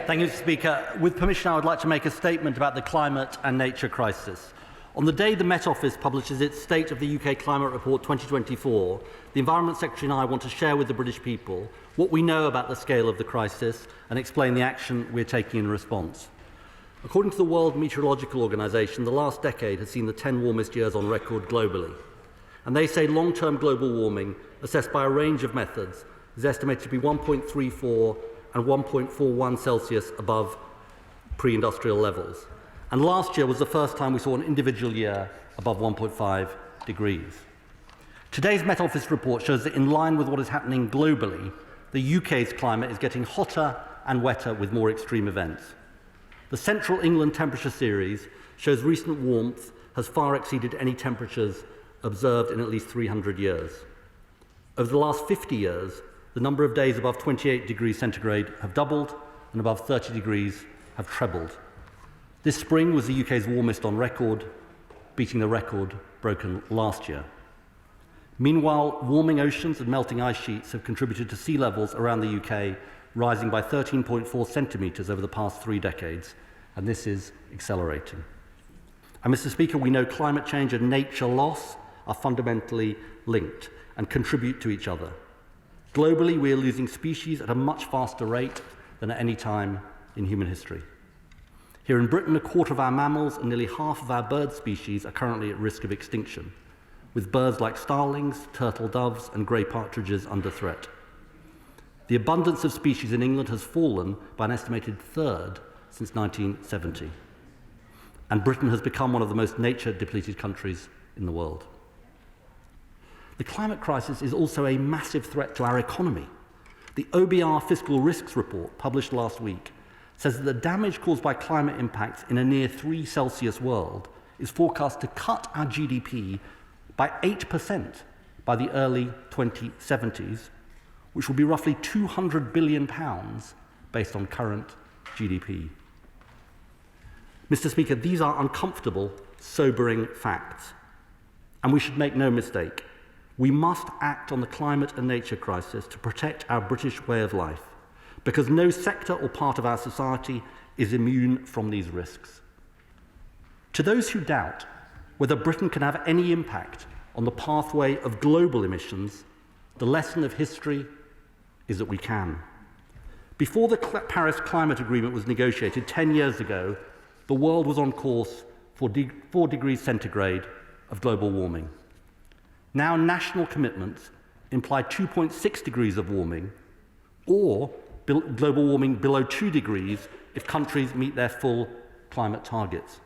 Thank you, Mr. Speaker. With permission, I would like to make a statement about the climate and nature crisis. On the day the Met Office publishes its State of the UK Climate Report 2024, the Environment Secretary and I want to share with the British people what we know about the scale of the crisis and explain the action we're taking in response. According to the World Meteorological Organization, the last decade has seen the 10 warmest years on record globally. And they say long-term global warming, assessed by a range of methods, is estimated to be 1.34 and 1.41 Celsius above pre-industrial levels. And last year was the first time we saw an individual year above 1.5 degrees. Today's Met Office report shows that in line with what is happening globally, the UK's climate is getting hotter and wetter with more extreme events. The Central England temperature series shows recent warmth has far exceeded any temperatures observed in at least 300 years. Over the last 50 years, the number of days above 28 degrees centigrade have doubled and above 30 degrees have trebled. This spring was the UK's warmest on record, beating the record broken last year. Meanwhile, warming oceans and melting ice sheets have contributed to sea levels around the UK rising by 13.4 centimetres over the past 3 decades, and this is accelerating. And Mr. Speaker, we know climate change and nature loss are fundamentally linked and contribute to each other. Globally, we are losing species at a much faster rate than at any time in human history. Here in Britain, a quarter of our mammals and nearly half of our bird species are currently at risk of extinction, with birds like starlings, turtle doves, and grey partridges under threat. The abundance of species in England has fallen by an estimated third since 1970. And Britain has become one of the most nature-depleted countries in the world. The climate crisis is also a massive threat to our economy. The OBR Fiscal Risks Report, published last week, says that the damage caused by climate impacts in a near 3 Celsius world is forecast to cut our GDP by 8% by the early 2070s, which will be roughly £200 billion based on current GDP. Mr. Speaker, these are uncomfortable, sobering facts. And we should make no mistake. We must act on the climate and nature crisis to protect our British way of life, because no sector or part of our society is immune from these risks. To those who doubt whether Britain can have any impact on the pathway of global emissions, the lesson of history is that we can. Before the Paris Climate Agreement was negotiated 10 years ago, the world was on course for 4 degrees centigrade of global warming. Now national commitments imply 2.6 degrees of warming, or global warming below 2 degrees if countries meet their full climate targets.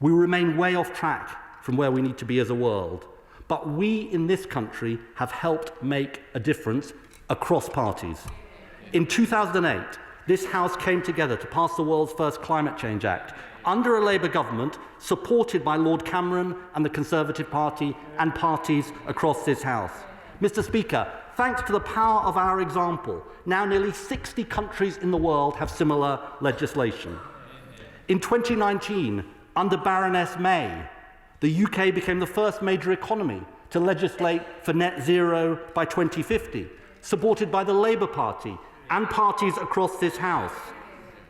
We remain way off track from where we need to be as a world, but we in this country have helped make a difference across parties. In 2008, this House came together to pass the world's first Climate Change Act under a Labour government supported by Lord Cameron and the Conservative Party and parties across this House. Mr. Speaker, thanks to the power of our example, now nearly 60 countries in the world have similar legislation. In 2019, under Baroness May, the UK became the first major economy to legislate for net zero by 2050, supported by the Labour Party and parties across this House.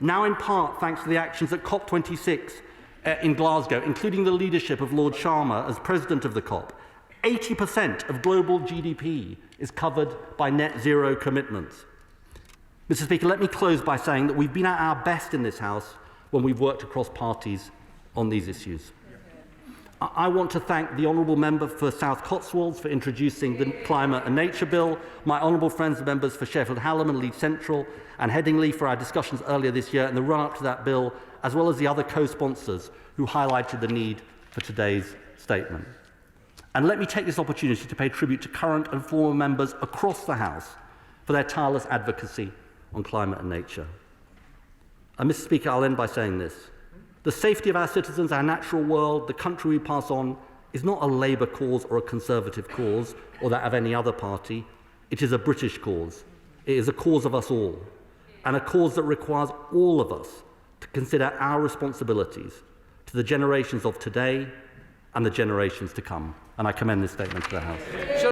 Now in part thanks to the actions at COP26 in Glasgow, including the leadership of Lord Sharma as president of the COP. 80% of global GDP is covered by net zero commitments. Mr. Speaker, let me close by saying that we've been at our best in this House when we've worked across parties on these issues. I want to thank the Honourable Member for South Cotswolds for introducing the Climate and Nature Bill, my honourable friends and members for Sheffield Hallam and Leeds Central, and Headingley for our discussions earlier this year and the run-up to that bill, as well as the other co-sponsors who highlighted the need for today's statement. And let me take this opportunity to pay tribute to current and former members across the House for their tireless advocacy on climate and nature. And Mr. Speaker, I'll end by saying this. The safety of our citizens, our natural world, the country we pass on, is not a Labour cause or a Conservative cause or that of any other party. It is a British cause. It is a cause of us all, and a cause that requires all of us to consider our responsibilities to the generations of today and the generations to come. And I commend this statement to the House.